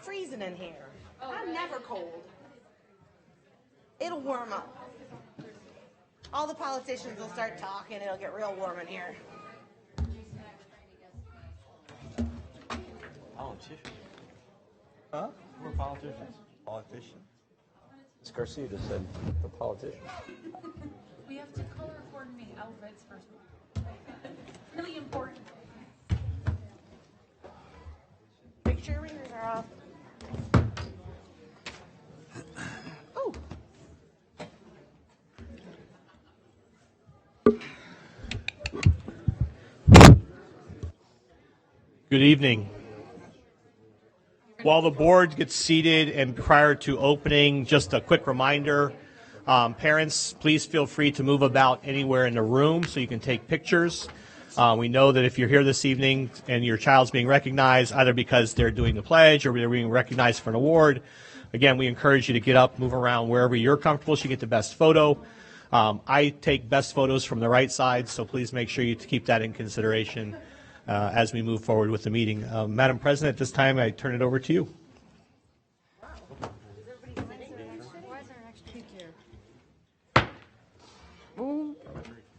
freezing in here. I'm never cold. It'll warm up. All the politicians will start talking. It'll get real warm in here. Politicians? Huh? We're politicians. Politicians? Ms. Garcia just said the politician. We have to color coordinate outfits first. Really important. Make sure your ringers are off. Oh. Good evening. While the board gets seated and prior to opening, just a quick reminder, parents, please feel free to move about anywhere in the room so you can take pictures. We know that if you're here this evening and your child's being recognized, either because they're doing the pledge or they're being recognized for an award, again, we encourage you to get up, move around wherever you're comfortable so you get the best photo. I take best photos from the right side, so please make sure you keep that in consideration as we move forward with the meeting. Madam President, at this time, I turn it over to you. Ooh,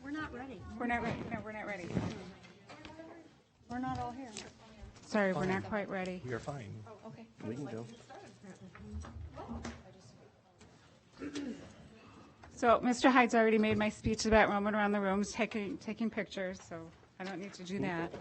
we're not ready. We're not ready. No, we're not ready. We're not all here. Sorry, we're not quite ready. We are fine. Oh, okay. We can go. So Mr. Hyde's already made my speech about roaming around the rooms, taking pictures, so I don't need to do that.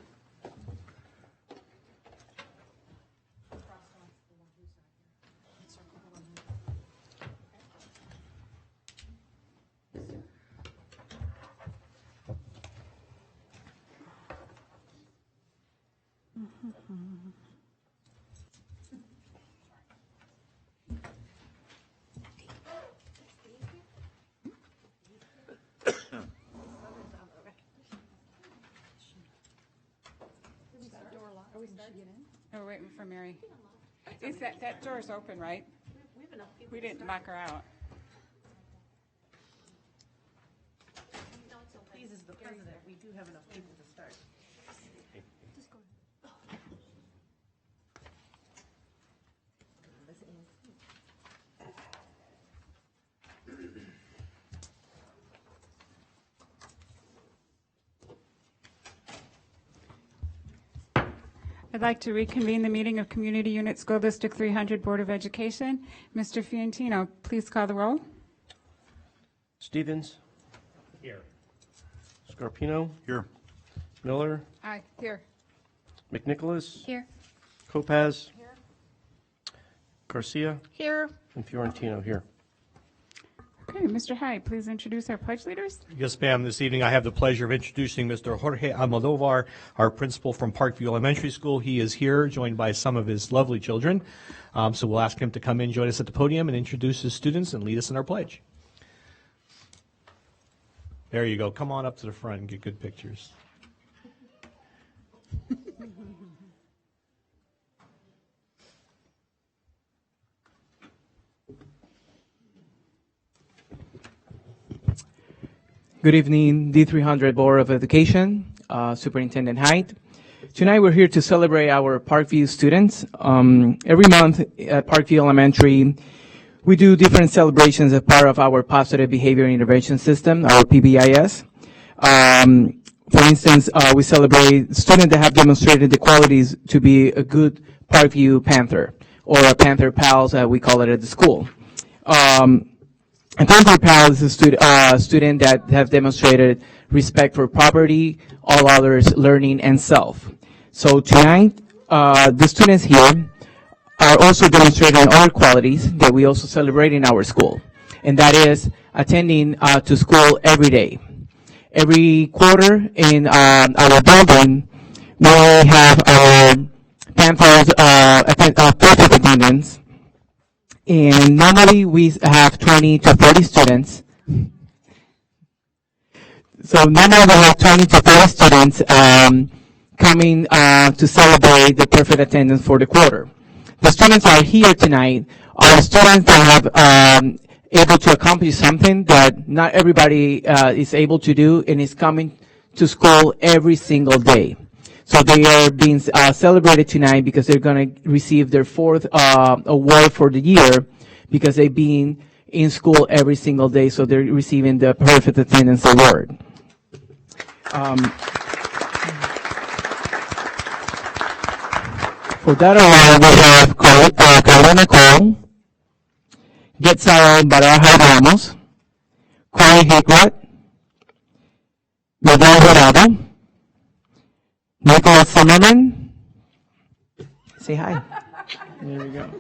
Oh, we're waiting for Mary. Is that door's open, right? We didn't lock her out. So pleases the president, we do have enough people to start. I'd like to reconvene the meeting of Community Unit School District 300 Board of Education. Mr. Fiorentino, please call the roll. Stevens? Here. Scarpino? Here. Miller? Aye, here. McNicholas? Here. Kopaz? Here. Garcia? Here. And Fiorentino here. Okay, Mr. Hyde, please introduce our pledge leaders. Yes, ma'am. This evening I have the pleasure of introducing Mr. Jorge Almodovar, our principal from Parkview Elementary School. He is here, joined by some of his lovely children. So we'll ask him to come in, join us at the podium, and introduce his students and lead us in our pledge. There you go. Come on up to the front and get good pictures. Good evening, D300 Board of Education, Superintendent Hyde. Tonight we're here to celebrate our Parkview students. Every month at Parkview Elementary, we do different celebrations as part of our Positive Behavior Intervention System, our PBIS. For instance, we celebrate students that have demonstrated the qualities to be a good Parkview Panther, or a Panther Pals, we call it at the school. A Panther Pal is a student that have demonstrated respect for property, all others, learning, and self. So tonight, the students here are also demonstrating other qualities that we also celebrate in our school, and that is attending to school every day. Every quarter in our building, we have our Panthers perfect attendance. And normally we have 20 to 30 students. So normally we have 20 to 30 students coming to celebrate the perfect attendance for the quarter. The students are here tonight are students that have able to accomplish something that not everybody is able to do, and is coming to school every single day. So they are being celebrated tonight because they're going to receive their fourth award for the year because they've been in school every single day. So they're receiving the Perfect Attendance Award. For that award, we have Carolina Cole, Getzal Baraja Ramos, Corey Hickwat, Miguel Jurado, Nicholas Zimmerman. Say hi. There we go.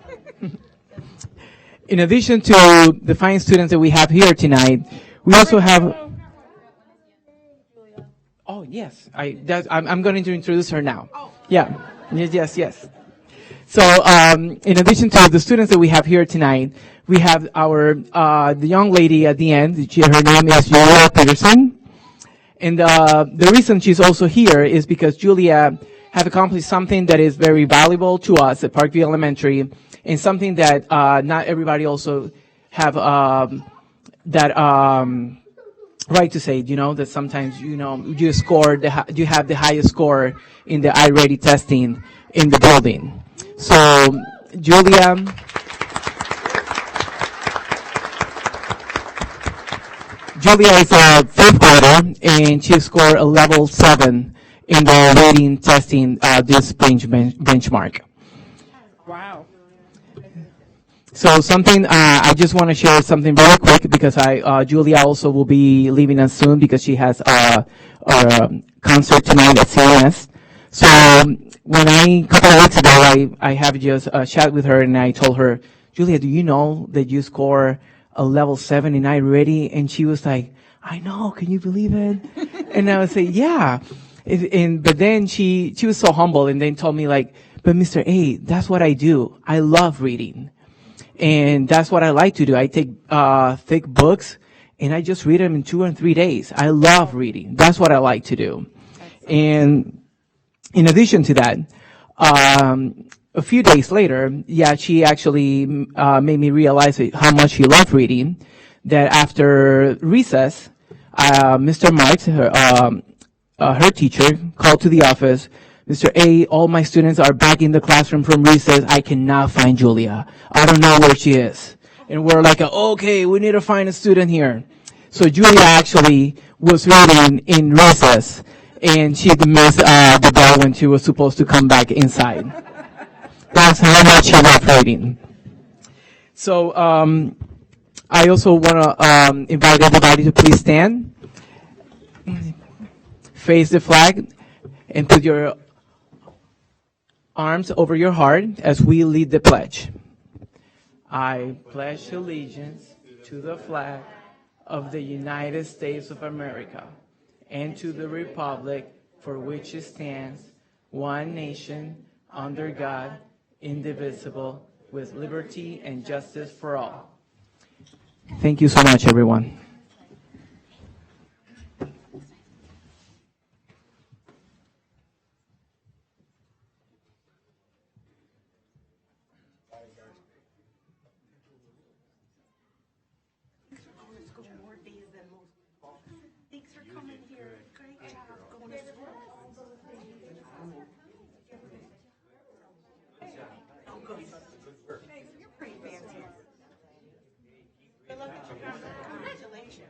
In addition to the fine students that we have here tonight, we also have. Oh yes, I'm going to introduce her now. Yeah, yes. So, in addition to the students that we have here tonight, we have our the young lady at the end. Her name is Julia Peterson. And the reason she's also here is because Julia has accomplished something that is very valuable to us at Parkview Elementary, and something that not everybody also have that right to say. That sometimes you have the highest score in the iReady testing in the building. So Julia. Julia is a fifth grader, and she scored a level 7 in the reading testing this benchmark. Wow. So I just want to share something very quick because Julia also will be leaving us soon because she has a concert tonight at CNS. So when a couple of weeks ago, I have just chat with her and I told her, Julia, do you know that you score a level 7 in iReady? And she was like, I know, can you believe it? And I would say, yeah. But then she was so humble and then told me like, but Mr. A, that's what I do. I love reading. And that's what I like to do. I take thick books and I just read them in 2 or 3 days. I love reading. That's what I like to do. And in addition to that, a few days later, she actually made me realize how much she loved reading. That after recess, Mr. Marks, her teacher, called to the office. Mr. A, all my students are back in the classroom from recess. I cannot find Julia. I don't know where she is. And we're like, okay, we need to find a student here. So Julia actually was reading in recess, and she missed the bell when she was supposed to come back inside. That's how much she loved reading. So I also want to invite everybody to please stand, face the flag, and put your arms over your heart as we lead the pledge. I pledge allegiance to the flag of the United States of America and to the republic for which it stands, one nation, under God, indivisible, with liberty and justice for all. Thank you so much, everyone. Thanks for coming here. Great job going to school. Oh, good. Hey, you're pretty fancy. Good luck at your conference. Congratulations.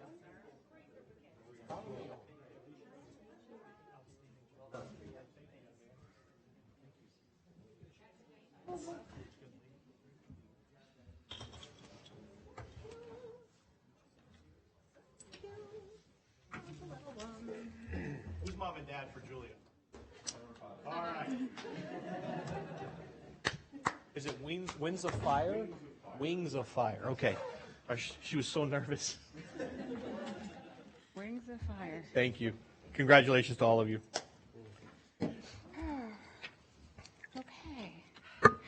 Who's mom and dad for Julia? All right. Is it Wings of Fire? Wings of Fire. Okay. She was so nervous. Wings of Fire. Thank you. Congratulations to all of you. Okay.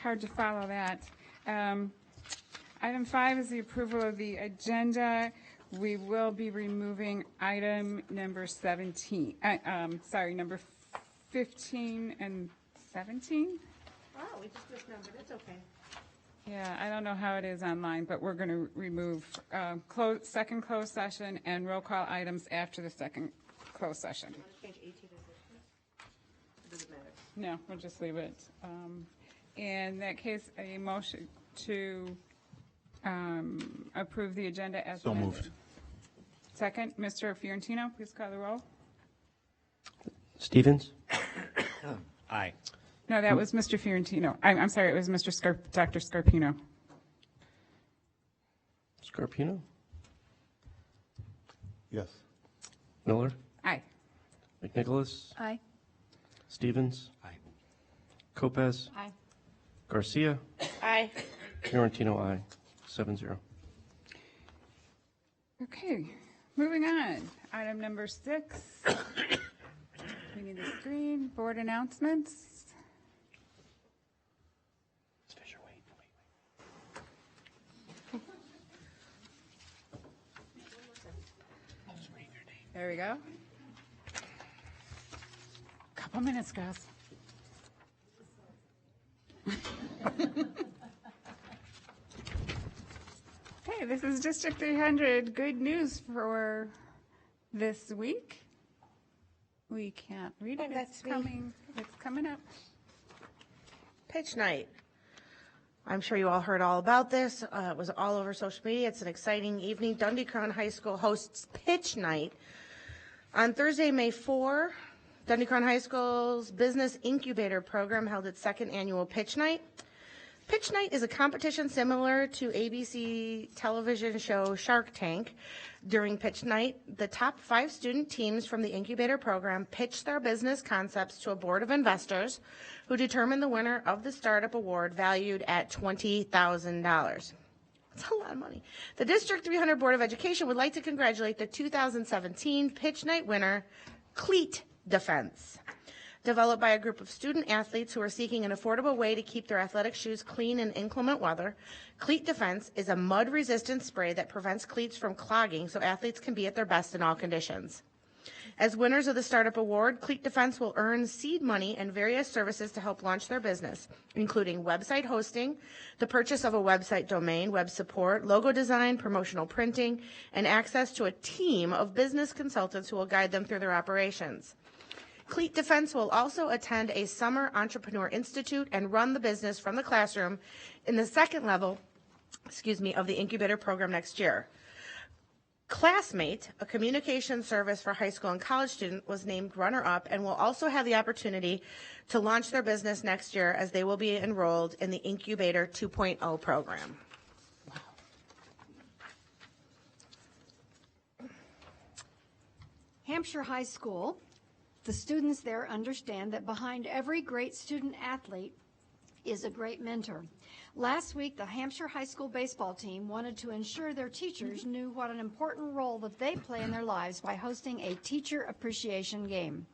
Hard to follow that. Item 5 is the approval of the agenda. We will be removing item number 17. Number 15 and 17. Oh, we just misnumbered. It's okay. Yeah, I don't know how it is online, but we're going to remove second closed session and roll call items after the second closed session. Change 18 to 16. It doesn't matter. No, we'll just leave it. In that case, a motion to approve the agenda as So amended. moved. Second, Mr. Fiorentino, please call the roll. Stevens? Aye. No, that was Mr. Fiorentino. I'm sorry, it was Dr. Scarpino. Scarpino? Yes. Miller? Aye. McNicholas? Aye. Stevens? Aye. Lopez? Aye. Garcia? Aye. Fiorentino, aye. 7-0. Okay, moving on. Item number 6. We need the screen. Board announcements. Fisher, wait. There we go. Couple minutes, guys. Hey, this is District 300. Good news for this week. We can't read it. That's me. It's coming up. Pitch night. I'm sure you all heard all about this. It was all over social media. It's an exciting evening. Dundee Crown High School hosts Pitch Night on Thursday, May 4. Dundee Crown High School's Business Incubator program held its second annual Pitch Night. Pitch Night is a competition similar to ABC television show Shark Tank. During Pitch Night, the top 5 student teams from the incubator program pitch their business concepts to a board of investors who determine the winner of the startup award valued at $20,000. That's a lot of money. The District 300 Board of Education would like to congratulate the 2017 Pitch Night winner, Cleat Defense. Developed by a group of student athletes who are seeking an affordable way to keep their athletic shoes clean in inclement weather, Cleat Defense is a mud-resistant spray that prevents cleats from clogging so athletes can be at their best in all conditions. As winners of the Startup Award, Cleat Defense will earn seed money and various services to help launch their business, including website hosting, the purchase of a website domain, web support, logo design, promotional printing, and access to a team of business consultants who will guide them through their operations. Cleat Defense will also attend a Summer Entrepreneur Institute and run the business from the classroom in the second level, of the incubator program next year. Classmate, a communication service for high school and college students, was named runner-up and will also have the opportunity to launch their business next year as they will be enrolled in the Incubator 2.0 program. Hampshire High School. The students there understand that behind every great student athlete is a great mentor. Last week, the Hampshire High School baseball team wanted to ensure their teachers knew what an important role that they play in their lives by hosting a teacher appreciation game.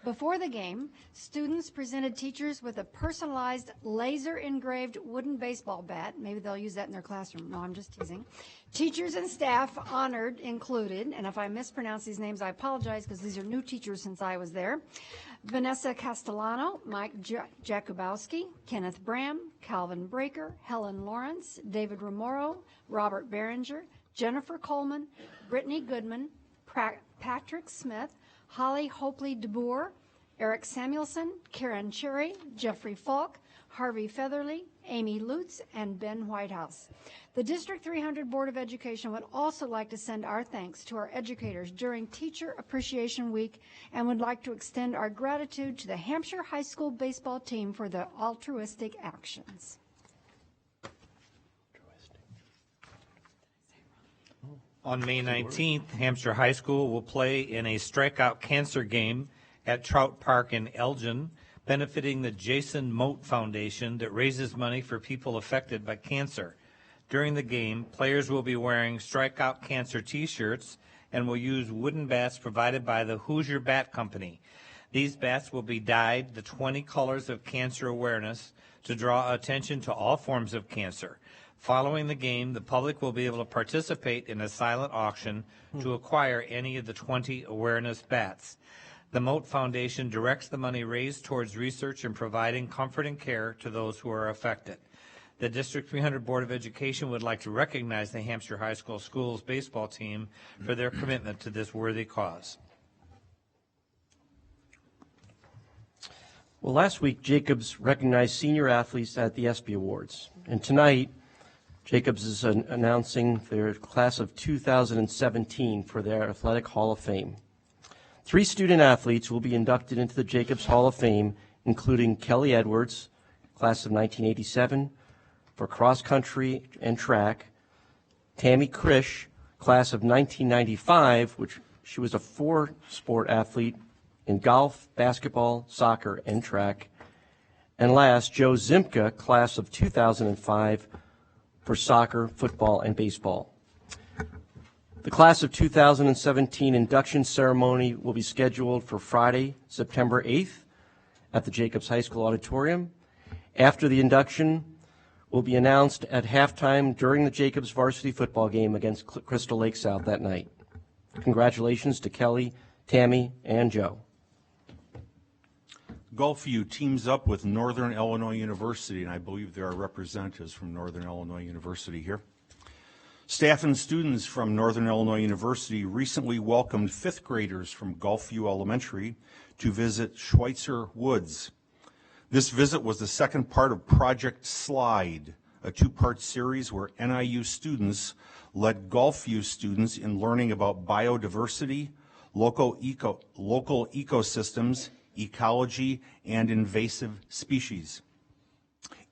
Before the game, students presented teachers with a personalized laser-engraved wooden baseball bat. Maybe they'll use that in their classroom. No, I'm just teasing. Teachers and staff honored included, and if I mispronounce these names, I apologize because these are new teachers since I was there, Vanessa Castellano, Mike Jakubowski, Kenneth Bram, Calvin Breaker, Helen Lawrence, David Romero, Robert Behringer, Jennifer Coleman, Brittany Goodman, Patrick Smith, Holly Hopley DeBoer, Eric Samuelson, Karen Cherry, Jeffrey Falk, Harvey Featherly, Amy Lutz, and Ben Whitehouse. The District 300 Board of Education would also like to send our thanks to our educators during Teacher Appreciation Week and would like to extend our gratitude to the Hampshire High School baseball team for their altruistic actions. On May 19th, Hampshire High School will play in a strikeout cancer game at Trout Park in Elgin, benefiting the Jason Mote Foundation that raises money for people affected by cancer. During the game, players will be wearing strikeout cancer t-shirts and will use wooden bats provided by the Hoosier Bat Company. These bats will be dyed the 20 colors of cancer awareness to draw attention to all forms of cancer. Following the game, the public will be able to participate in a silent auction to acquire any of the 20 awareness bats. The Mote Foundation directs the money raised towards research and providing comfort and care to those who are affected. The District 300 Board of Education would like to recognize the Hampshire High School Schools baseball team for their commitment to this worthy cause. Well, last week, Jacobs recognized senior athletes at the ESPY Awards. And tonight, Jacobs is announcing their class of 2017 for their Athletic Hall of Fame. 3 student athletes will be inducted into the Jacobs Hall of Fame, including Kelly Edwards, class of 1987, for cross country and track, Tammy Krish, class of 1995, which she was a 4-sport athlete in golf, basketball, soccer, and track. And last, Joe Zimka, class of 2005, for soccer, football, and baseball. The class of 2017 induction ceremony will be scheduled for Friday, September 8th at the Jacobs High School auditorium. After the induction will be announced at halftime during the Jacobs varsity football game against Crystal Lake South that night. Congratulations to Kelly, Tammy, and Joe. Gulfview teams up with Northern Illinois University, and I believe there are representatives from Northern Illinois University here. Staff and students from Northern Illinois University recently welcomed 5th graders from Gulfview Elementary to visit Schweitzer Woods. This visit was the second part of Project Slide, a 2-part series where NIU students led Gulfview students in learning about biodiversity, local ecosystems, ecology, and invasive species.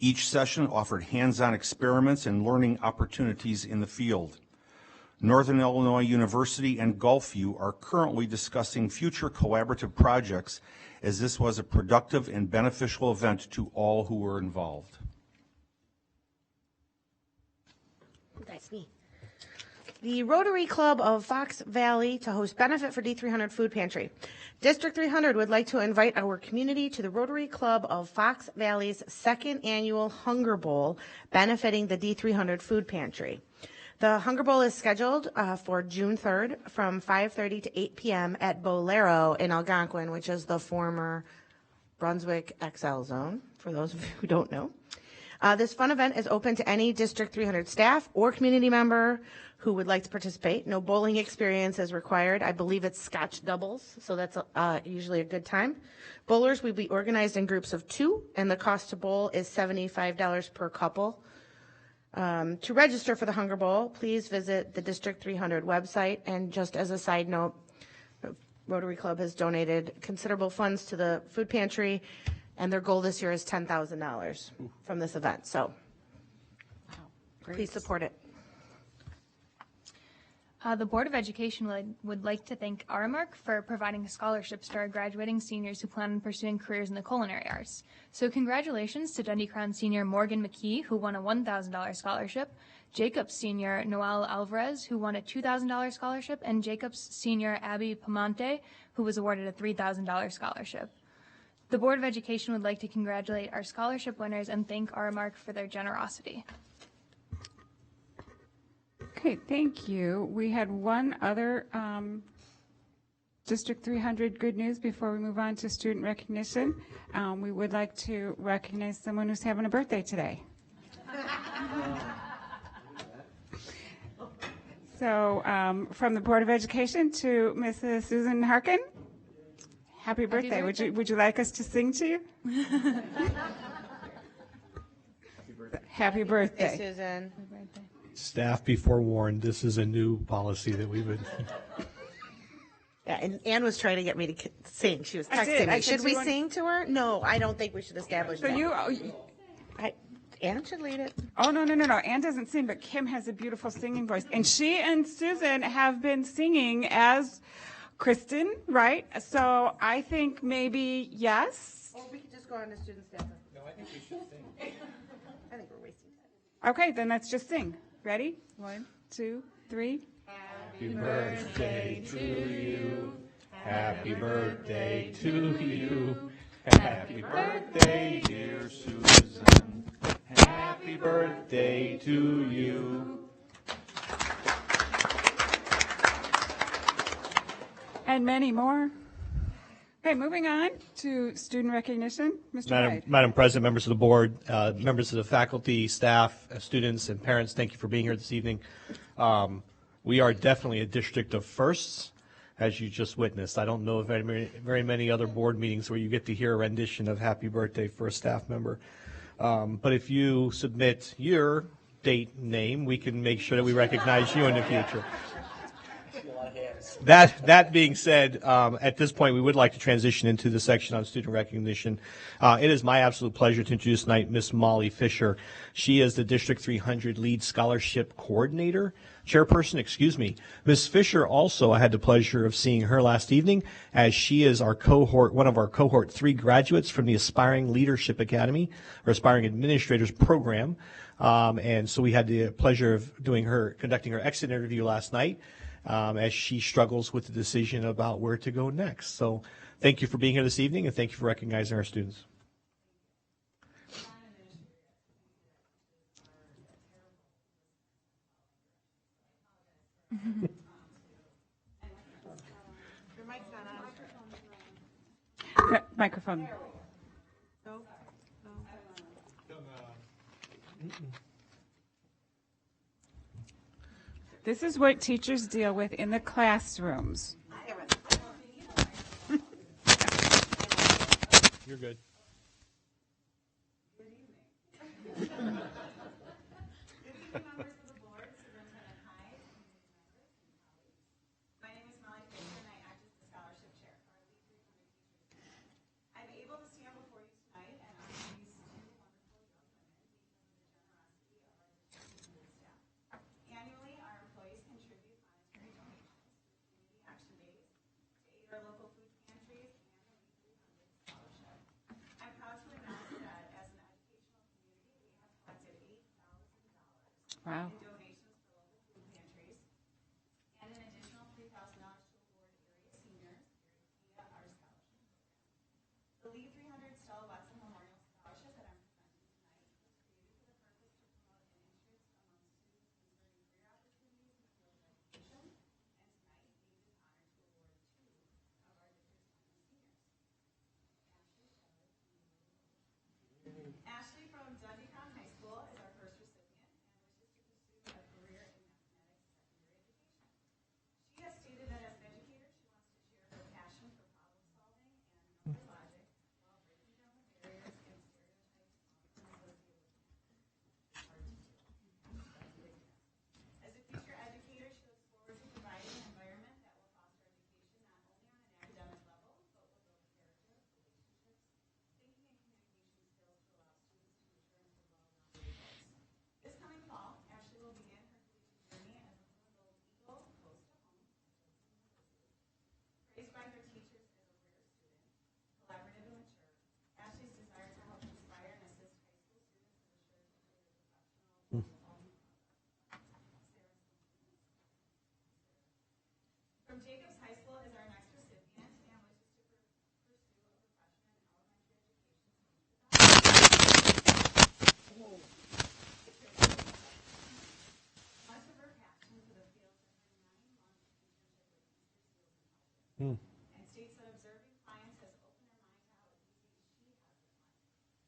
Each session offered hands-on experiments and learning opportunities in the field. Northern Illinois University and Gulfview are currently discussing future collaborative projects, as this was a productive and beneficial event to all who were involved. That's me. The Rotary Club of Fox Valley to host benefit for D300 Food Pantry. District 300 would like to invite our community to the Rotary Club of Fox Valley's 2nd annual Hunger Bowl benefiting the D300 Food Pantry. The Hunger Bowl is scheduled for June 3rd from 5:30 to 8 p.m. at Bolero in Algonquin, which is the former Brunswick XL Zone, for those of you who don't know. This fun event is open to any District 300 staff or community member who would like to participate. No bowling experience is required. I believe it's Scotch doubles, so that's usually a good time. Bowlers will be organized in groups of 2, and the cost to bowl is $75 per couple. To register for the Hunger Bowl, please visit the District 300 website. And just as a side note, Rotary Club has donated considerable funds to the food pantry, and their goal this year is $10,000 from this event. So please support it. The Board of Education would like to thank Aramark for providing scholarships to our graduating seniors who plan on pursuing careers in the culinary arts. So congratulations to Dundee Crown senior Morgan McKee, who won a $1,000 scholarship, Jacobs senior Noel Alvarez, who won a $2,000 scholarship, and Jacobs senior Abby Pamonte, who was awarded a $3,000 scholarship. The Board of Education would like to congratulate our scholarship winners and thank Aramark for their generosity. Okay, thank you. We had one other District 300 good news before we move on to student recognition. We would like to recognize someone who's having a birthday today. So from the Board of Education to Mrs. Susan Harkin, happy birthday. Would you like us to sing to you? Happy birthday. Hey, Susan. Staff be forewarned, this is a new policy that we would. Yeah, and Ann was trying to get me to sing. She was I did. texting I me. said, Should "Do we you want-" sing to her? No, I don't think we should establish So that. Ann should lead it. Oh, no. Ann doesn't sing, but Kim has a beautiful singing voice. And she and Susan have been singing as Kristen, right? So I think maybe yes. Or we could just go on to student staff. No, I think we should sing. I think we're wasting time. Okay, then let's just sing. Ready? 1, 2, 3. Happy birthday to you. Happy birthday to you. Happy birthday, dear Susan. Happy birthday to you. And many more. Okay, moving on to student recognition. Mr. Hyde. Madam President, members of the board, members of the faculty, staff, students, and parents, thank you for being here this evening. We are definitely a district of firsts, as you just witnessed. I don't know of very many other board meetings where you get to hear a rendition of Happy Birthday for a staff member. But if you submit your date and name, we can make sure that we recognize you in the future. That being said, at this point, we would like to transition into the section on student recognition. It is my absolute pleasure to introduce tonight Miss Molly Fisher. She is the District 300 Lead Scholarship Coordinator, Chairperson, excuse me. Ms. Fisher also, I had the pleasure of seeing her last evening, as she is our one of our cohort 3 graduates from the Aspiring Leadership Academy, or Aspiring Administrators Program. And so we had the pleasure of conducting her exit interview last night, as she struggles with the decision about where to go next. So thank you for being here this evening, and thank you for recognizing our students. Microphone. This is what teachers deal with in the classrooms. You're good. Wow. Donations for local food pantries, and an additional $3,000 to award area seniors via our scholarship program. The Lead 300 Stella Watson Memorial Scholarship that I'm presenting tonight was created for the purpose to promote an interest among students concerning career opportunities in the field of education, and tonight Lead is honored to award 2 of our district's seniors. Ashley from Dundee Crown High School is our first recipient. A career in mathematics secondary education. She has stated that as an educator, she wants to share her passion for problem solving and number logic while breaking down the barriers and stereotypes associated with it. As a future educator, she looks forward to providing an environment that will foster education not only on an academic level, but will build character, relationships, thinking, and communication skills to allow students to mature into well-rounded adults. This coming fall, Ashley will begin her collegiate journey as a Plymouth Gold Eagle close to home. Praised by her teachers as a rare student, collaborative and mature, Ashley's desire to help inspire and assist high school students is assured to career professional. From Jacobs High School is our next recipient and wishes to pursue a profession in elementary education. Much of her passion for the field is her 9-month internship with Mr. Seals and states that observing clients has opened her mind to how easy she has it.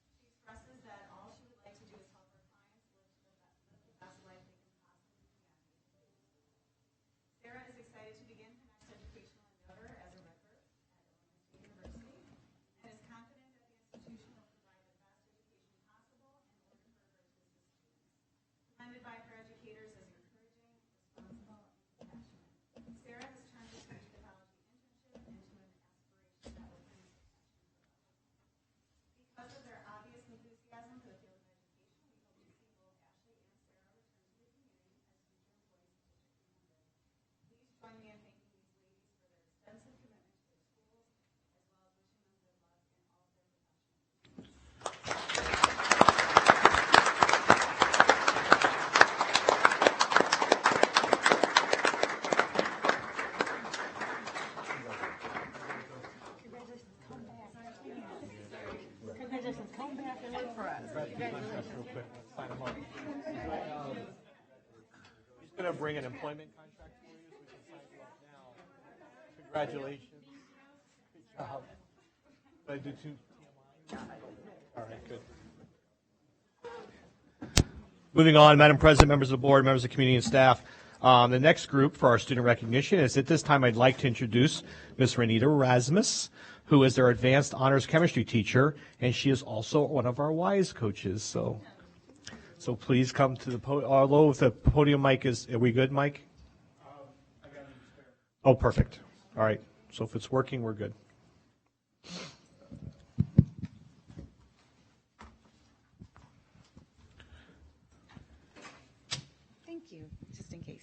She expresses that all she would like to do is help her clients live the best life they can possibly be. Sarah is excited to begin her next educational endeavor as a rector at Illinois State University and is confident that the institution will provide the best education possible in order for her to assist students. Commended by her educators as encouraging, responsible, and compassionate. Sarah has turned this community college internship into an aspiration that will bring success for her. Because of their obvious enthusiasm for the field of education, we hope to see both Ashley and Sarah return to the community as future employees of District 300. Please join me in thanking these ladies for their extensive commitment to their schools, as well as wishing them good luck in all of their professional pursuits. He's going to bring an employment contract for you so we can sign you up now. Congratulations. Good job. Did I do two? All right, good. Moving on, Madam President, members of the board, members of the community and staff. The next group for our student recognition is, at this time, I'd like to introduce Ms. Renita Rasmus, who is our advanced honors chemistry teacher, and she is also one of our WISE coaches. So please come to the podium. Although if the podium mic is, are we good, Mike? Oh, perfect. All right. So if it's working, we're good. Thank you, just in case.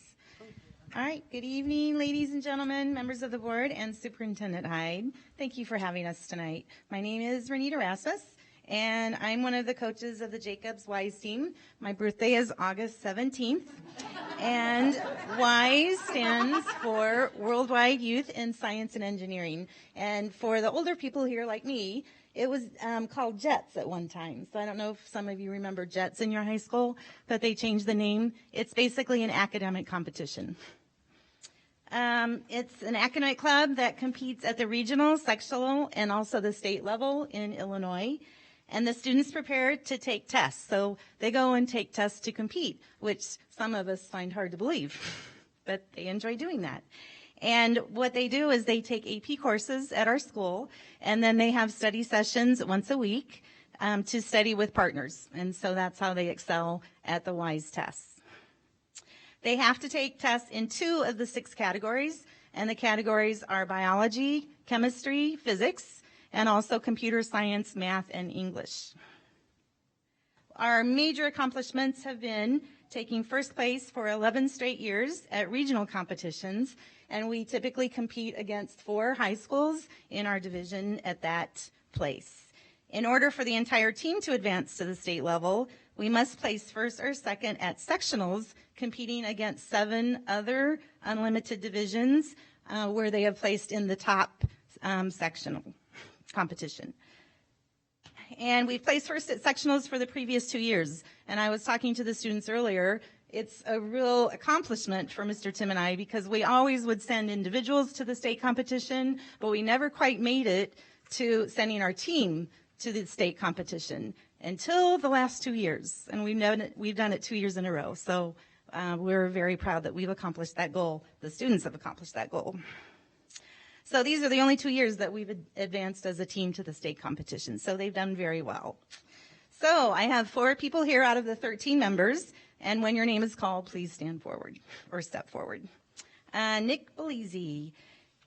All right, good evening, ladies and gentlemen, members of the board, and Superintendent Hyde. Thank you for having us tonight. My name is Renita Rasmus, and I'm one of the coaches of the Jacobs WISE team. My birthday is August 17th, and WISE stands for Worldwide Youth in Science and Engineering. And for the older people here like me, it was called JETS at one time. So I don't know if some of you remember JETS in your high school, but they changed the name. It's basically an academic competition. It's an academic club that competes at the regional, sectional, and also the state level in Illinois. And the students prepare to take tests. So they go and take tests to compete, which some of us find hard to believe, but they enjoy doing that. And what they do is they take AP courses at our school, and then they have study sessions once a week to study with partners. And so that's how they excel at the WISE tests. They have to take tests in 2 of the 6 categories, and the categories are biology, chemistry, physics, and also computer science, math, and English. Our major accomplishments have been taking first place for 11 straight years at regional competitions, and we typically compete against 4 high schools in our division at that place. In order for the entire team to advance to the state level, we must place first or second at sectionals, competing against 7 other unlimited divisions where they have placed in the top sectional competition. And we've placed first at sectionals for the previous 2 years. And I was talking to the students earlier. It's a real accomplishment for Mr. Tim and I, because we always would send individuals to the state competition, but we never quite made it to sending our team to the state competition until the last 2 years. And we've done it 2 years in a row. So we're very proud that we've accomplished that goal. The students have accomplished that goal. So these are the only 2 years that we've advanced as a team to the state competition. So they've done very well. So I have 4 people here out of the 13 members. And when your name is called, please stand forward or step forward. Nick Belize.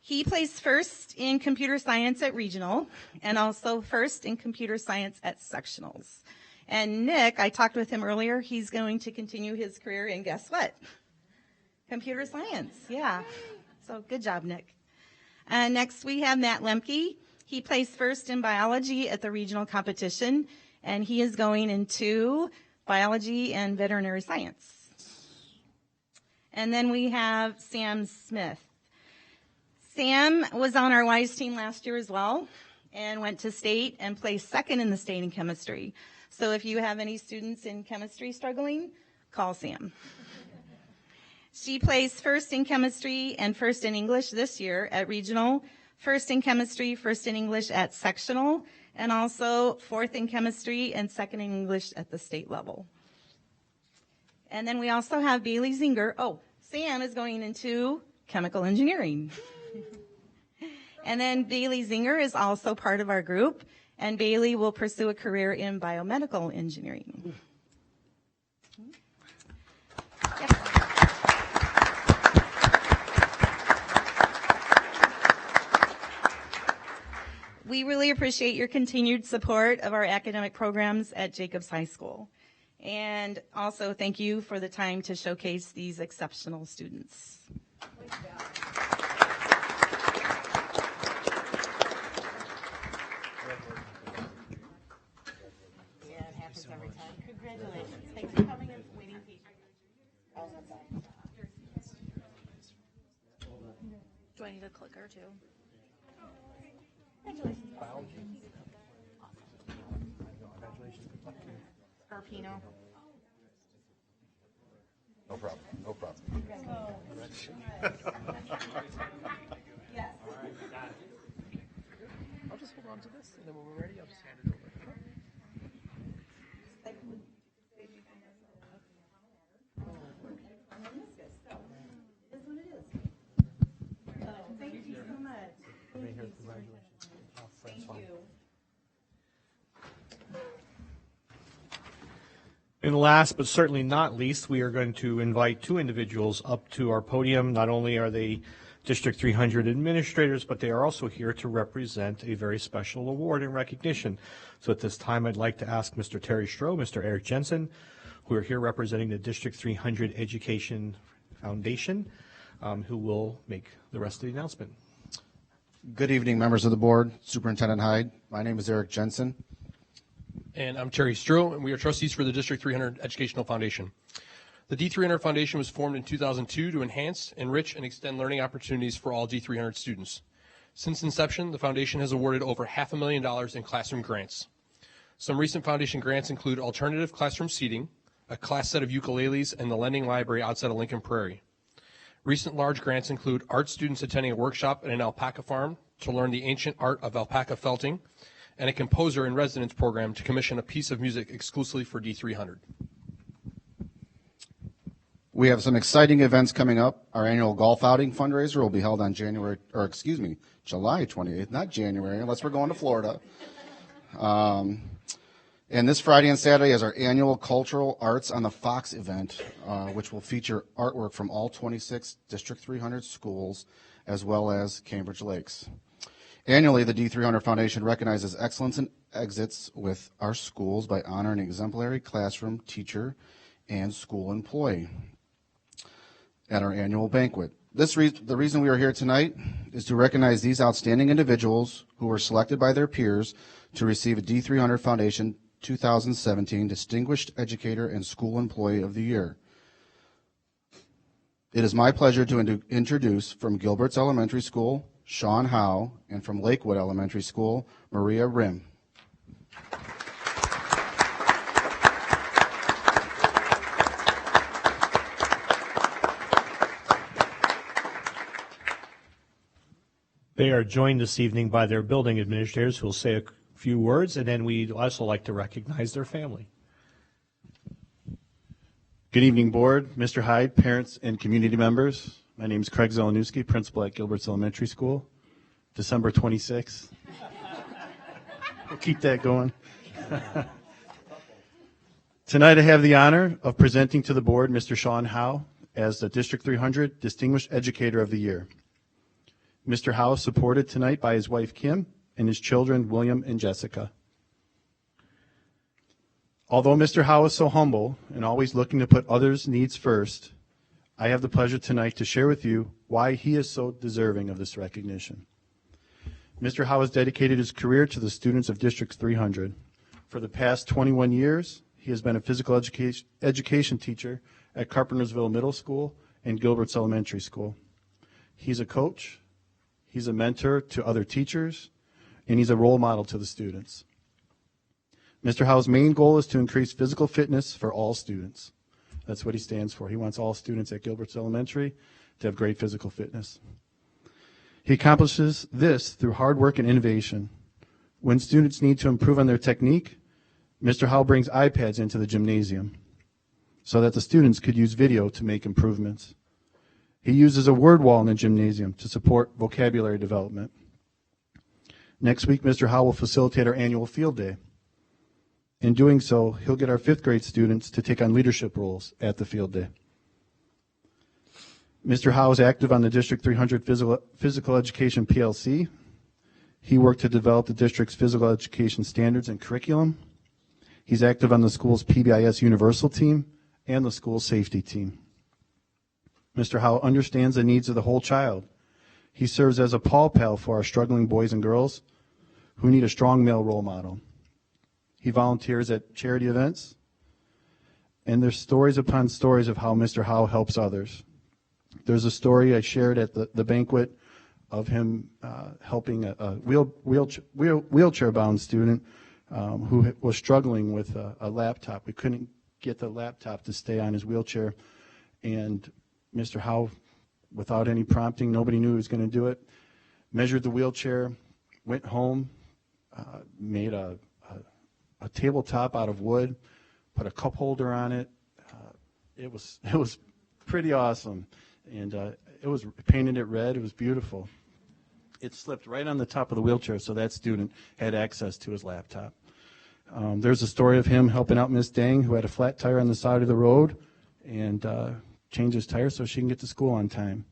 He placed first in computer science at regional and also first in computer science at sectionals. And Nick, I talked with him earlier, he's going to continue his career in, guess what? Computer science, yeah. So good job, Nick. Next we have Matt Lemke. He placed first in biology at the regional competition, and he is going into biology and veterinary science. And then we have Sam Smith. Sam was on our WISE team last year as well and went to state and placed second in the state in chemistry. So if you have any students in chemistry struggling, call Sam. She placed first in chemistry and first in English this year at regional, first in chemistry, first in English at sectional, and also 4th in chemistry and 2nd in English at the state level. And then we also have Bailey Zinger. Oh, Sam is going into chemical engineering. And then Bailey Zinger is also part of our group, and Bailey will pursue a career in biomedical engineering. Yes. We really appreciate your continued support of our academic programs at Jacobs High School. And also thank you for the time to showcase these exceptional students. Yeah, it happens every time. Congratulations. Thanks for coming and waiting patiently. Do I need a clicker too? Congratulations. Scarpino. No problem. No problem. Yes. I'll just hold on to this, and then when we're ready, I'll just hand it over. And last but certainly not least, we are going to invite two individuals up to our podium. Not only are they District 300 administrators, but they are also here to represent a very special award and recognition. So at this time, I'd like to ask Mr. Terry Stroh, Mr. Eric Jensen, who are here representing the District 300 Education Foundation, who will make the rest of the announcement. Good evening, members of the board, Superintendent Hyde. My name is Eric Jensen. And I'm Terry Stroh, and we are trustees for the District 300 Educational Foundation. The D300 Foundation was formed in 2002 to enhance, enrich, and extend learning opportunities for all D300 students. Since inception, the foundation has awarded over $500,000 in classroom grants. Some recent foundation grants include alternative classroom seating, a class set of ukuleles, and the lending library outside of Lincoln Prairie. Recent large grants include art students attending a workshop at an alpaca farm to learn the ancient art of alpaca felting, and a composer in residence program to commission a piece of music exclusively for D300. We have some exciting events coming up. Our annual golf outing fundraiser will be held on July 28th, not January, unless we're going to Florida. And this Friday and Saturday is our annual Cultural Arts on the Fox event, which will feature artwork from all 26 District 300 schools, as well as Cambridge Lakes. Annually, the D300 Foundation recognizes excellence in exits with our schools by honoring an exemplary classroom, teacher, and school employee at our annual banquet. The reason we are here tonight is to recognize these outstanding individuals who were selected by their peers to receive a D300 Foundation 2017 Distinguished Educator and School Employee of the Year. It is my pleasure to introduce from Gilbert's Elementary School, Sean Howe, and from Lakewood Elementary School, Maria Rim. They are joined this evening by their building administrators who will say a few words, and then we'd also like to recognize their family. Good evening, board, Mr. Hyde, parents, and community members. My name is Craig Zelenowski, principal at Gilbert's Elementary School. December 26th. We'll keep that going. Tonight I have the honor of presenting to the board Mr. Sean Howe as the District 300 Distinguished Educator of the Year. Mr. Howe is supported tonight by his wife Kim and his children William and Jessica. Although Mr. Howe is so humble and always looking to put others' needs first, I have the pleasure tonight to share with you why he is so deserving of this recognition. Mr. Howe has dedicated his career to the students of District 300. For the past 21 years, he has been a physical education teacher at Carpentersville Middle School and Gilbert's Elementary School. He's a coach, he's a mentor to other teachers, and he's a role model to the students. Mr. Howe's main goal is to increase physical fitness for all students. That's what he stands for. He wants all students at Gilbert's Elementary to have great physical fitness. He accomplishes this through hard work and innovation. When students need to improve on their technique, Mr. Howe brings iPads into the gymnasium so that the students could use video to make improvements. He uses a word wall in the gymnasium to support vocabulary development. Next week, Mr. Howe will facilitate our annual field day. In doing so, he'll get our 5th grade students to take on leadership roles at the field day. Mr. Howe is active on the District 300 Physical Education PLC. He worked to develop the district's physical education standards and curriculum. He's active on the school's PBIS Universal team and the school safety team. Mr. Howe understands the needs of the whole child. He serves as a Paw Pal for our struggling boys and girls who need a strong male role model. He volunteers at charity events, and there's stories upon stories of how Mr. Howe helps others. There's a story I shared at the banquet of him helping a wheelchair-bound student who was struggling with a laptop. We couldn't get the laptop to stay on his wheelchair, and Mr. Howe, without any prompting, nobody knew he was going to do it, measured the wheelchair, went home, made a tabletop out of wood, put a cup holder on it. It was pretty awesome, and it was painted it red. It was beautiful. It slipped right on the top of the wheelchair, so that student had access to his laptop. There's a story of him helping out Miss Dang, who had a flat tire on the side of the road, and change his tire so she can get to school on time.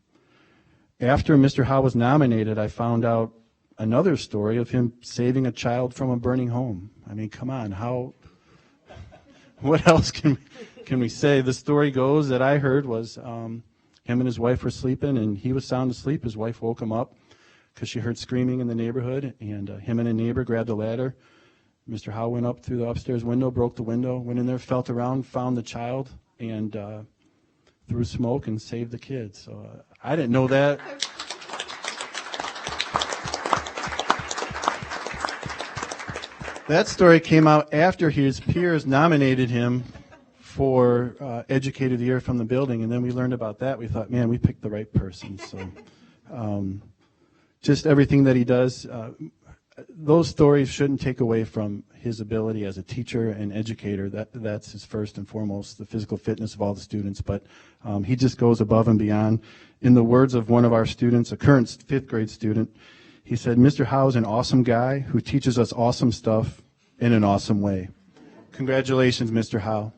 After Mr. Howe was nominated, I found out another story of him saving a child from a burning home. I mean, come on, what else can we say? The story goes that I heard was him and his wife were sleeping, and he was sound asleep. His wife woke him up because she heard screaming in the neighborhood, and him and a neighbor grabbed a ladder. Mr. Howe went up through the upstairs window, broke the window, went in there, felt around, found the child, and threw smoke and saved the kid. So I didn't know that. That story came out after his peers nominated him for Educator of the Year from the building, and then we learned about that. We thought, man, we picked the right person. So just everything that he does, those stories shouldn't take away from his ability as a teacher and educator. That's his first and foremost, the physical fitness of all the students. But he just goes above and beyond. In the words of one of our students, a current 5th grade student, he said, Mr. Howe is an awesome guy who teaches us awesome stuff in an awesome way. Congratulations, Mr. Howe.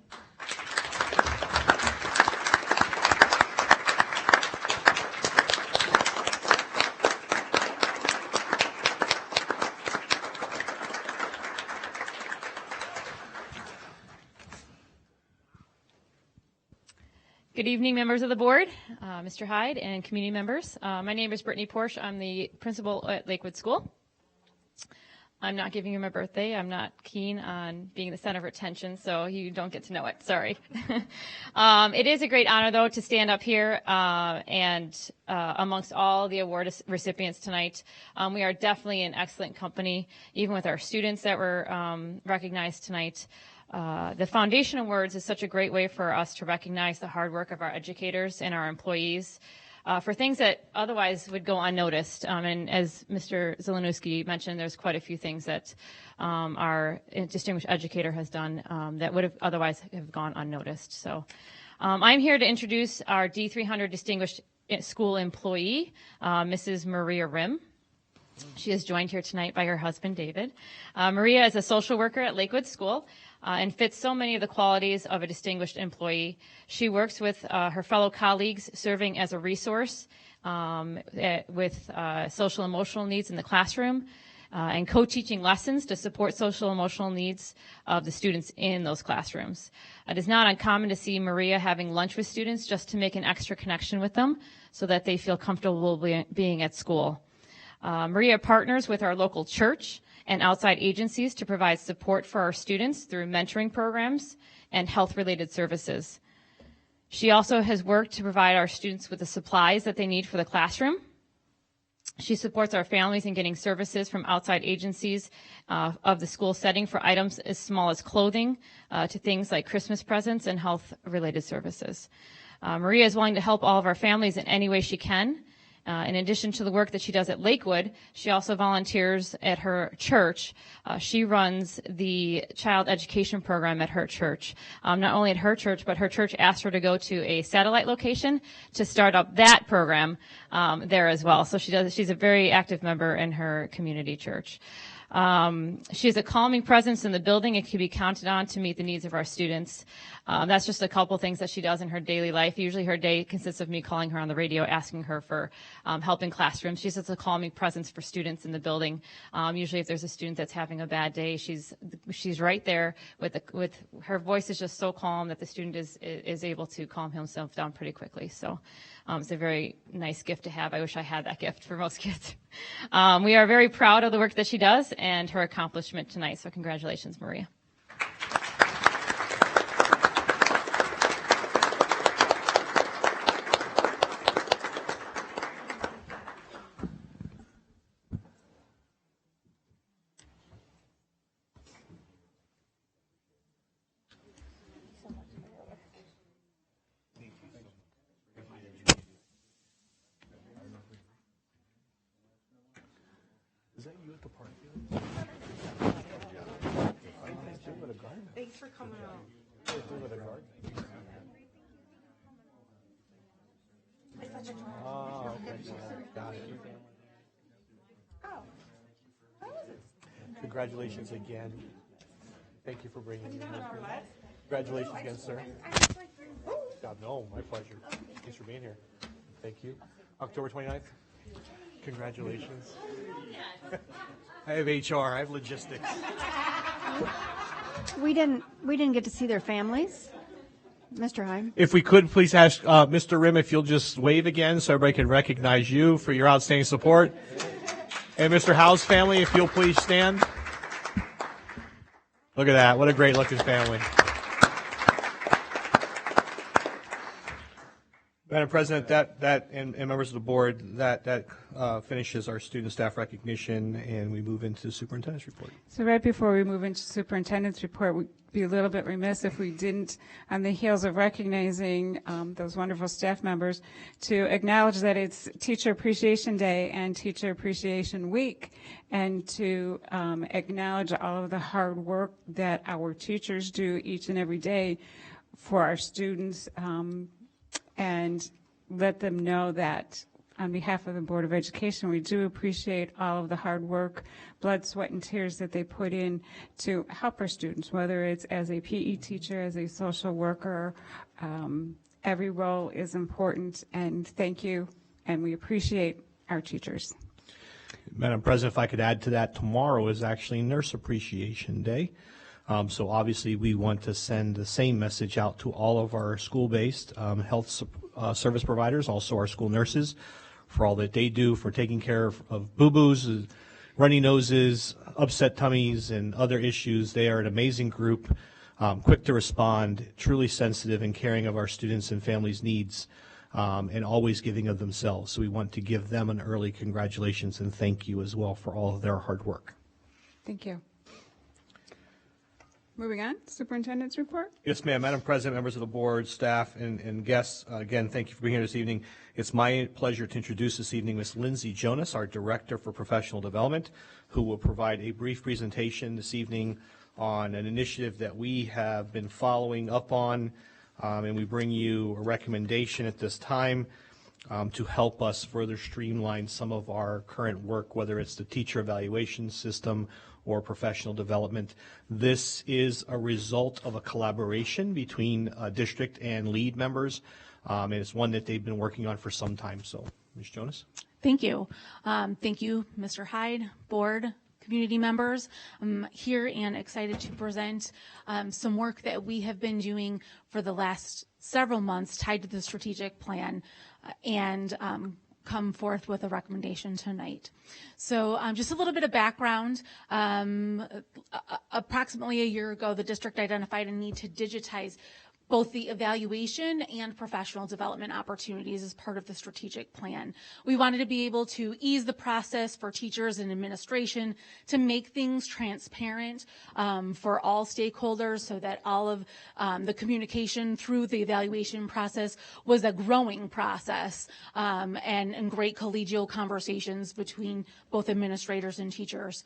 Good evening, members of the board, Mr. Hyde, and community members. My name is Brittany Porsche. I'm the principal at Lakewood School. I'm not giving you my birthday. I'm not keen on being the center of attention, so you don't get to know it. Sorry. It is a great honor, though, to stand up here and amongst all the award recipients tonight. We are definitely in excellent company, even with our students that were recognized tonight. The Foundation Awards is such a great way for us to recognize the hard work of our educators and our employees for things that otherwise would go unnoticed. And as Mr. Zelenowski mentioned, there's quite a few things that our distinguished educator has done that would have otherwise have gone unnoticed. So I'm here to introduce our D300 Distinguished School Employee, Mrs. Maria Rim. She is joined here tonight by her husband, David. Maria is a social worker at Lakewood School and fits so many of the qualities of a distinguished employee. She works with her fellow colleagues, serving as a resource with social emotional needs in the classroom and co-teaching lessons to support social emotional needs of the students in those classrooms. It is not uncommon to see Maria having lunch with students just to make an extra connection with them so that they feel comfortable being at school. Maria partners with our local church and outside agencies to provide support for our students through mentoring programs and health-related services. She also has worked to provide our students with the supplies that they need for the classroom. She supports our families in getting services from outside agencies of the school setting for items as small as clothing to things like Christmas presents and health-related services. Maria is willing to help all of our families in any way she can. In addition to the work that she does at Lakewood, she also volunteers at her church. She runs the child education program at her church. Not only at her church, but her church asked her to go to a satellite location to start up that program there as well. So she's a very active member in her community church. She has a calming presence in the building and can be counted on to meet the needs of our students. That's just a couple things that she does in her daily life. Usually her day consists of me calling her on the radio, asking her for help in classrooms. She's just a calming presence for students in the building. Usually if there's a student that's having a bad day, she's right there with her voice is just so calm that the student is able to calm himself down pretty quickly. So it's a very nice gift to have. I wish I had that gift for most kids. We are very proud of the work that she does and her accomplishment tonight. So congratulations, Maria. Thanks for coming out. Oh, okay. Got it. Congratulations again. Thank you for bringing me here. Congratulations again, sir. God, no, my pleasure. Thanks for being here. Thank you. October 29th. Congratulations. I have HR. I have logistics. We didn't get to see their families. Mr. Hyde. If we could, please ask Mr. Rim if you'll just wave again so everybody can recognize you for your outstanding support. And Mr. Howe's family, if you'll please stand. Look at that. What a great looking family. Madam President, that and members of the board, that finishes our student staff recognition, and we move into the superintendent's report. So right before we move into superintendent's report, we'd be a little bit remiss if we didn't, on the heels of recognizing those wonderful staff members, to acknowledge that it's Teacher Appreciation Day and Teacher Appreciation Week, and to acknowledge all of the hard work that our teachers do each and every day for our students, and let them know that on behalf of the Board of Education, we do appreciate all of the hard work, blood, sweat, and tears that they put in to help our students, whether it's as a PE teacher, as a social worker. Every role is important, and thank you, and we appreciate our teachers. Madam President, if I could add to that, tomorrow is actually Nurse Appreciation Day. So obviously we want to send the same message out to all of our school-based health service providers, also our school nurses, for all that they do for taking care of boo-boos, runny noses, upset tummies, and other issues. They are an amazing group, quick to respond, truly sensitive and caring of our students' and families' needs, and always giving of themselves. So we want to give them an early congratulations and thank you as well for all of their hard work. Thank you. Moving on, superintendent's report. Yes, ma'am. Madam President, members of the board, staff, and guests, again, thank you for being here this evening. It's my pleasure to introduce this evening Ms. Lindsay Jonas, our Director for Professional Development, who will provide a brief presentation this evening on an initiative that we have been following up on, and we bring you a recommendation at this time to help us further streamline some of our current work, whether it's the teacher evaluation system or professional development. This is a result of a collaboration between district and lead members, and it's one that they've been working on for some time. So, Ms. Jonas. Thank you. Thank you, Mr. Hyde, board, community members. I'm here and excited to present some work that we have been doing for the last several months tied to the strategic plan, and come forth with a recommendation tonight. So just a little bit of background. Approximately a year ago, the district identified a need to digitize both the evaluation and professional development opportunities as part of the strategic plan. We wanted to be able to ease the process for teachers and administration, to make things transparent for all stakeholders, so that all of the communication through the evaluation process was a growing process, and great collegial conversations between both administrators and teachers.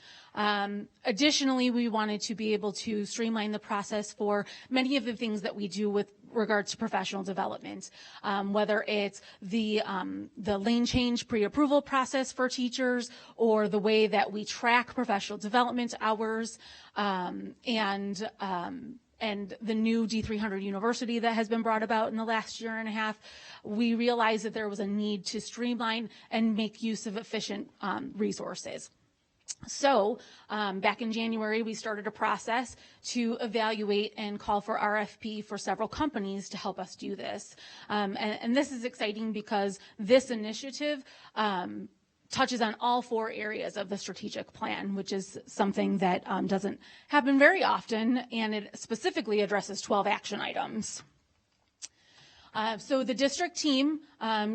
Additionally, we wanted to be able to streamline the process for many of the things that we do with regards to professional development, whether it's the lane change pre-approval process for teachers, or the way that we track professional development hours, and the new D300 University that has been brought about in the last year and a half. We realized that there was a need to streamline and make use of efficient resources. So back in January, we started a process to evaluate and call for RFP for several companies to help us do this. And this is exciting because this initiative touches on all 4 areas of the strategic plan, which is something that doesn't happen very often, and it specifically addresses 12 action items. So the district team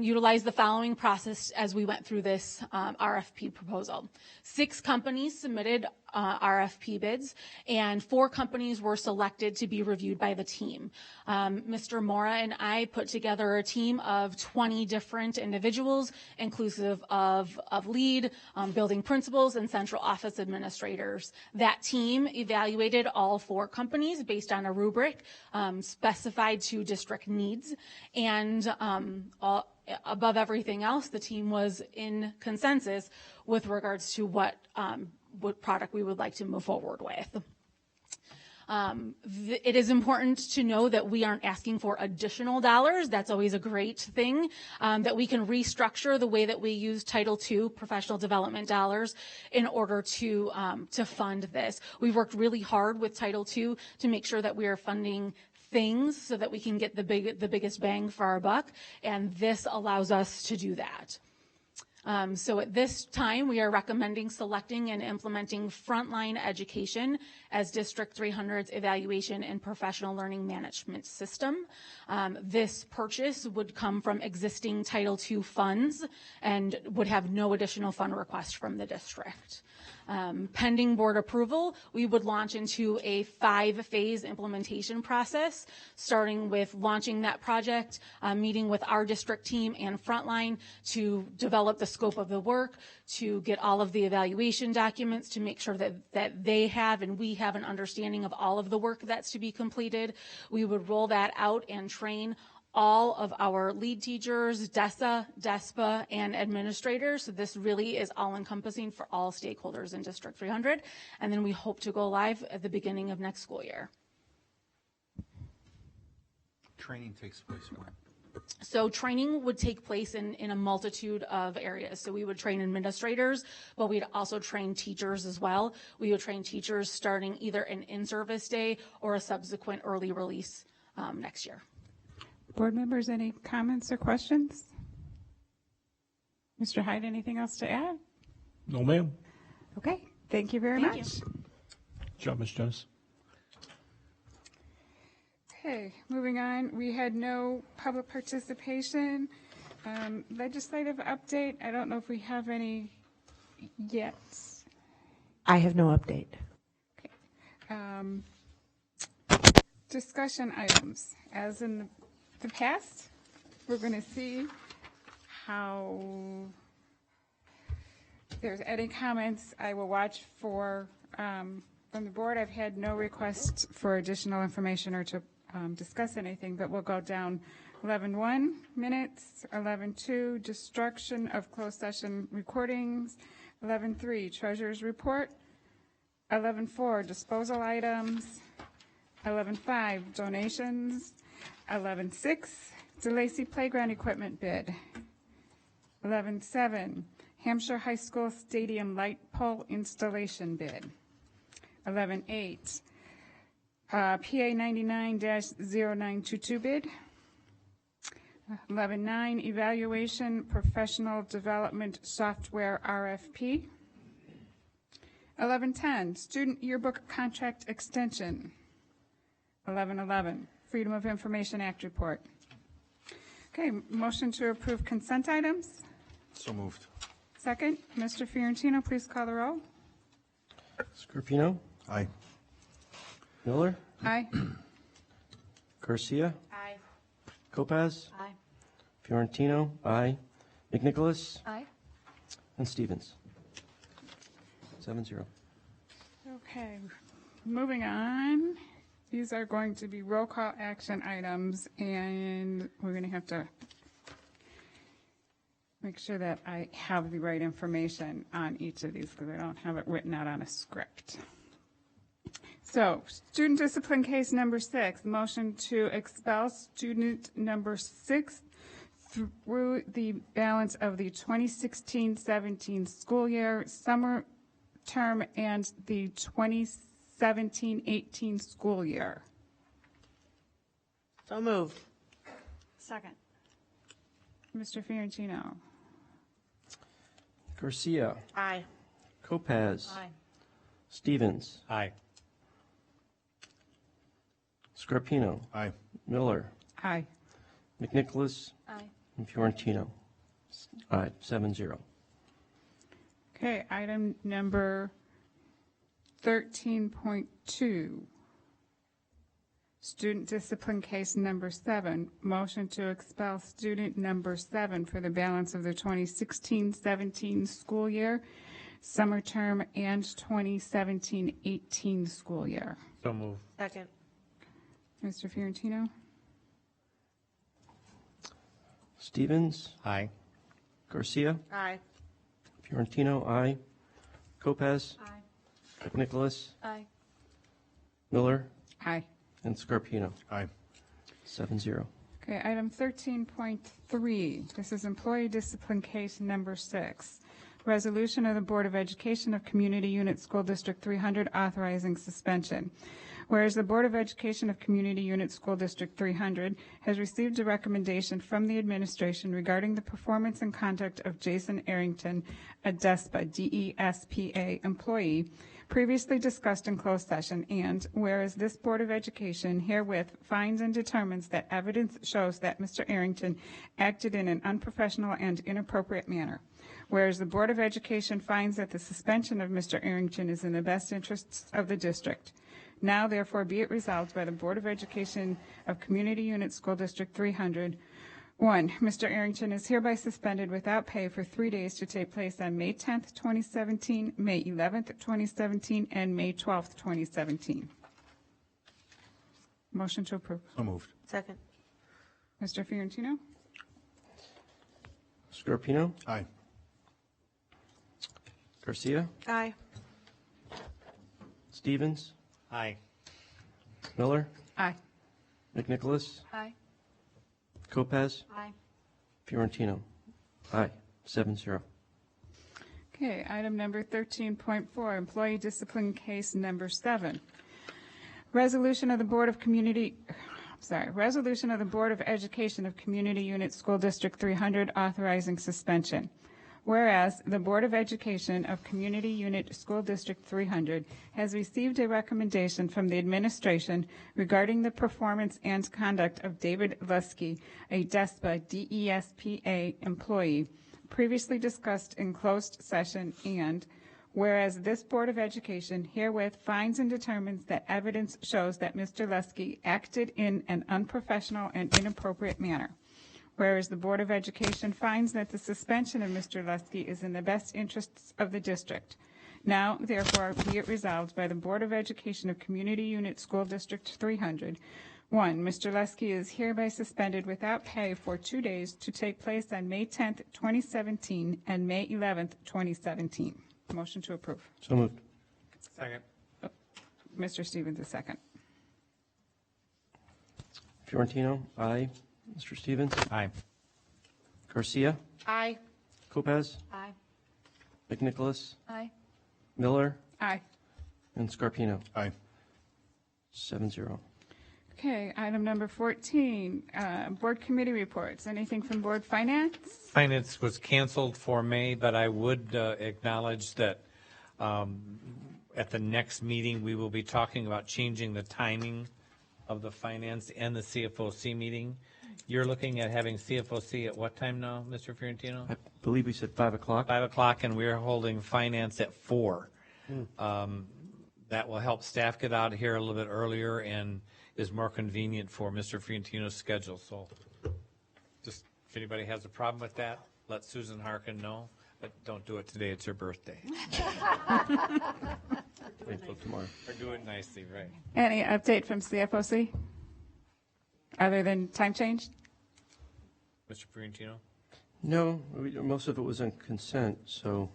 utilized the following process as we went through this RFP proposal. 6 companies submitted RFP bids, and 4 companies were selected to be reviewed by the team. Mr. Mora and I put together a team of 20 different individuals, inclusive of lead, building principals, and central office administrators. That team evaluated all 4 companies based on a rubric specified to district needs, and above everything else, the team was in consensus with regards to what product we would like to move forward with. It is important to know that we aren't asking for additional dollars. That's always a great thing, that we can restructure the way that we use Title II professional development dollars in order to fund this. We've worked really hard with Title II to make sure that we are funding things so that we can get the biggest bang for our buck, and this allows us to do that. So at this time, we are recommending selecting and implementing Frontline Education as District 300's evaluation and professional learning management system. This purchase would come from existing Title II funds and would have no additional fund request from the district. Pending board approval, we would launch into a 5-phase implementation process, starting with launching that project, meeting with our district team and Frontline to develop the scope of the work, to get all of the evaluation documents, to make sure that they have and we have an understanding of all of the work that's to be completed. We would roll that out and train all of our lead teachers, DESA, DESPA, and administrators. So this really is all-encompassing for all stakeholders in District 300. And then we hope to go live at the beginning of next school year. Training takes place when? So training would take place in a multitude of areas. So we would train administrators, but we'd also train teachers as well. We would train teachers starting either an in-service day or a subsequent early release next year. Board members, any comments or questions? Mr. Hyde, anything else to add? No, ma'am. Okay, thank you very much. Good job, Ms. Jones. Okay, moving on. We had no public participation. Legislative update. I don't know if we have any yet. I have no update. Discussion items. As in the past, we're going to see how, if there's any comments, I will watch for from the board. I've had no requests for additional information or to discuss anything, but we'll go down 11.1 minutes, 11.2 destruction of closed session recordings, 11.3 treasurer's report, 11.4 disposal items, 11.5 donations, 11.6 DeLacy playground equipment bid, 11.7 Hampshire High School stadium light pole installation bid, 11.8 PA 99-0922 bid, 11.9 evaluation professional development software RFP, 11.10 student yearbook contract extension, 11.11 Freedom of Information Act report. Okay, motion to approve consent items. So moved. Second, Mr. Fiorentino, please call the roll. Scarpino? Aye. Miller? Aye. Garcia? Aye. Lopez? Aye. Fiorentino? Aye. McNicholas? Aye. And Stevens? 7-0. Okay, moving on. These are going to be roll call action items, and we're going to have to make sure that I have the right information on each of these because I don't have it written out on a script. So, student discipline case number 6, motion to expel student number 6 through the balance of the 2016-17 school year, summer term, and the 2017-18 school year. So moved. Second. Mr. Fiorentino. Garcia? Aye. Lopez? Aye. Stevens? Aye. Scarpino? Aye. Miller? Aye. McNicholas? Aye. And Fiorentino? Aye, 7-0. Okay, item number 13.2. Student discipline case number 7, motion to expel student number 7 for the balance of the 2016-17 school year, summer term, and 2017-18 school year. So moved. Second. Mr. Fiorentino? Stevens? Aye. Garcia? Aye. Fiorentino? Aye. Lopez? Aye. McNicholas? Aye. Miller? Aye. And Scarpino. Aye. 7-0. Okay, item 13.3, this is employee discipline case number 6. Resolution of the Board of Education of Community Unit School District 300 authorizing suspension. Whereas the Board of Education of Community Unit School District 300 has received a recommendation from the administration regarding the performance and conduct of Jason Arrington, a DESPA, D-E-S-P-A employee, previously discussed in closed session, and whereas this Board of Education herewith finds and determines that evidence shows that Mr. Arrington acted in an unprofessional and inappropriate manner. Whereas the Board of Education finds that the suspension of Mr. Arrington is in the best interests of the district. Now, therefore, be it resolved by the Board of Education of Community Unit School District 300, 1, Mr. Arrington is hereby suspended without pay for 3 days to take place on May 10th, 2017, May 11th, 2017, and May 12th, 2017. Motion to approve. So moved. Second. Mr. Fiorentino? Scarpino. Aye. Garcia. Aye. Stevens. Aye. Miller. Aye. McNicholas. Aye. Lopez. Aye. Fiorentino. Aye. 7-0. Okay, item number 13.4, employee discipline case number 7. Resolution of the Board of Education of Community Unit School District 300 authorizing suspension. Whereas the Board of Education of Community Unit School District 300 has received a recommendation from the administration regarding the performance and conduct of David Lusky, a DESPA, D-E-S-P-A employee, previously discussed in closed session, and whereas this Board of Education herewith finds and determines that evidence shows that Mr. Lusky acted in an unprofessional and inappropriate manner. Whereas the Board of Education finds that the suspension of Mr. Lusky is in the best interests of the district. Now, therefore, be it resolved by the Board of Education of Community Unit School District 300, 1, Mr. Lusky is hereby suspended without pay for 2 days to take place on May 10th, 2017 and May 11th, 2017. Motion to approve. So moved. Second. Mr. Stevens, a second. Fiorentino. Aye. Mr. Stevens. Aye. Garcia. Aye. Lopez. Aye. McNicholas. Aye. Miller. Aye. And Scarpino. Aye. 7-0. Okay, item number 14, board committee reports. Anything from Board Finance? Finance was canceled for May, but I would acknowledge that at the next meeting, we will be talking about changing the timing of the finance and the CFOC meeting. You're looking at having CFOC at what time now, Mr. Fiorentino? I believe we said 5 o'clock. 5 o'clock, and we're holding finance at 4. That will help staff get out of here a little bit earlier and is more convenient for Mr. Fiorentino's schedule. So just if anybody has a problem with that, let Susan Harkin know, but don't do it today. It's her birthday. Wait till tomorrow. Or do it nicely, right? Any update from CFOC? Other than time change? Mr. Fiorentino? No, most of it was on consent, so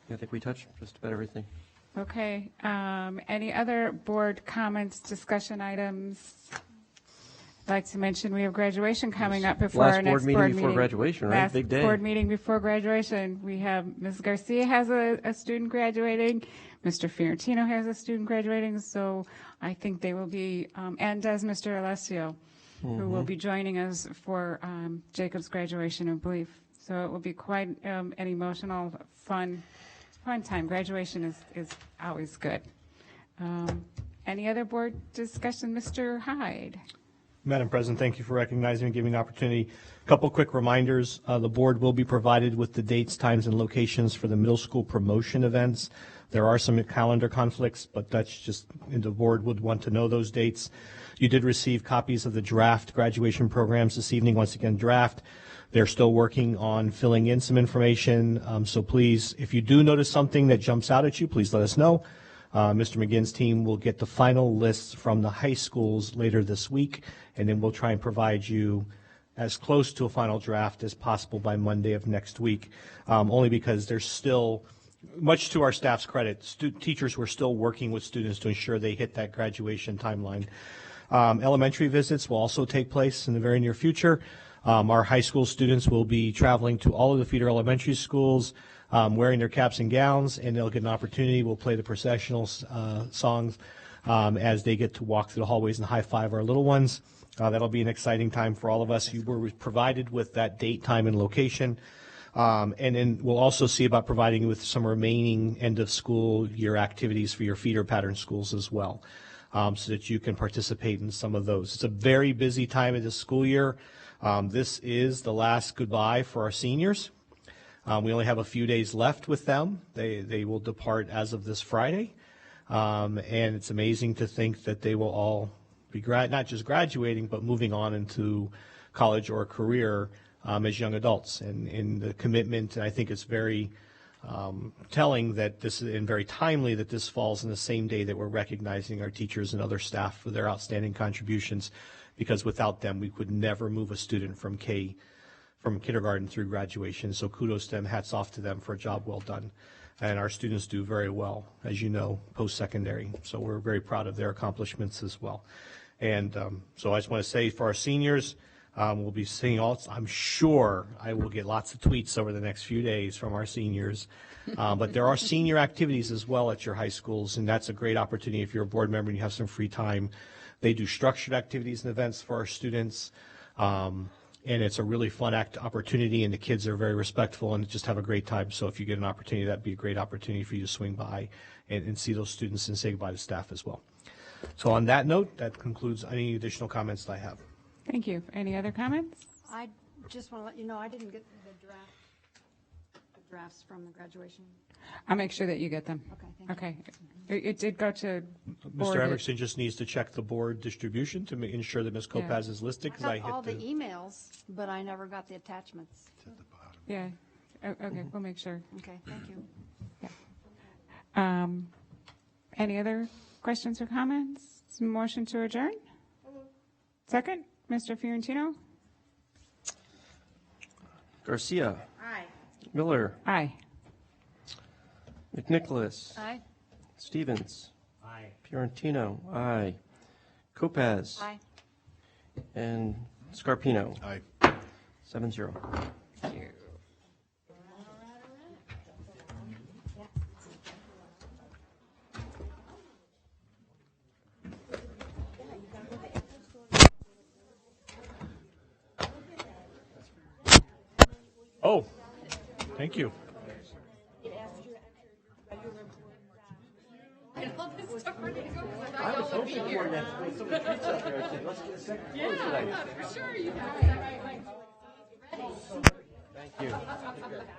I think we touched just about everything. Okay, any other board comments, discussion items? I'd like to mention we have graduation coming up before our next board meeting. Last board meeting before graduation, right? Last Big day. board meeting before graduation. We have, Ms. Garcia has a student graduating, Mr. Fiorentino has a student graduating, so I think they will be, and does Mr. Alessio, who will be joining us for Jacob's graduation, I believe. So it will be quite an emotional, fun time. Graduation is always good. Any other board discussion? Mr. Hyde? Madam President, thank you for recognizing me and giving me an opportunity. A couple quick reminders. The board will be provided with the dates, times, and locations for the middle school promotion events. There are some calendar conflicts, but that's just, the board would want to know those dates. You did receive copies of the draft graduation programs this evening. Once again, draft. They're still working on filling in some information. So please, if you do notice something that jumps out at you, please let us know. Mr. McGinn's team will get the final lists from the high schools later this week, and then we'll try and provide you as close to a final draft as possible by Monday of next week, only because there's still much to our staff's credit, teachers were still working with students to ensure they hit that graduation timeline. Elementary visits will also take place in the very near future. Our high school students will be traveling to all of the feeder elementary schools, wearing their caps and gowns, and they'll get an opportunity. We'll play the processional songs as they get to walk through the hallways and high five our little ones. That'll be an exciting time for all of us. You were provided with that date, time, and location. And then we'll also see about providing you with some remaining end of school year activities for your feeder pattern schools as well, so that you can participate in some of those. It's a very busy time of the school year. This is the last goodbye for our seniors. We only have a few days left with them. They will depart as of this Friday. And it's amazing to think that they will all be not just graduating, but moving on into college or a career as young adults. And the commitment, and I think it's very telling that this is, and very timely that this falls in the same day that we're recognizing our teachers and other staff for their outstanding contributions, because without them, we could never move a student from kindergarten through graduation. So kudos to them, hats off to them for a job well done. And our students do very well, as you know, post-secondary. So we're very proud of their accomplishments as well. And so I just want to say for our seniors, we'll be seeing I'm sure I will get lots of tweets over the next few days from our seniors. But there are senior activities as well at your high schools, and that's a great opportunity if you're a board member and you have some free time. They do structured activities and events for our students. And it's a really fun opportunity, and the kids are very respectful and just have a great time. So if you get an opportunity, that'd be a great opportunity for you to swing by and see those students and say goodbye to staff as well. So on that note, that concludes any additional comments that I have. Thank you. Any other comments? I just want to let you know I didn't get the drafts from the graduation. I'll make sure that you get them. Okay, thank you. Okay. It did go to board. Mr. Emerson just needs to check the board distribution to ensure that Ms. Kopaz is listed, because I got all hit the emails, but I never got the attachments. Yeah. Okay, we'll make sure. Okay, thank you. Yeah. Any other questions or comments? Motion to adjourn? Second, Mr. Fiorentino? Garcia. Aye. Miller. Aye. McNicholas. Aye. Stevens. Aye. Fiorentino. Aye. Kopaz. Aye. And Scarpino. Aye. 7-0. Thank you. Oh, thank you. I was hoping for next week. Somebody tweets out there and said, let's get a second floor tonight. For sure you Thank you.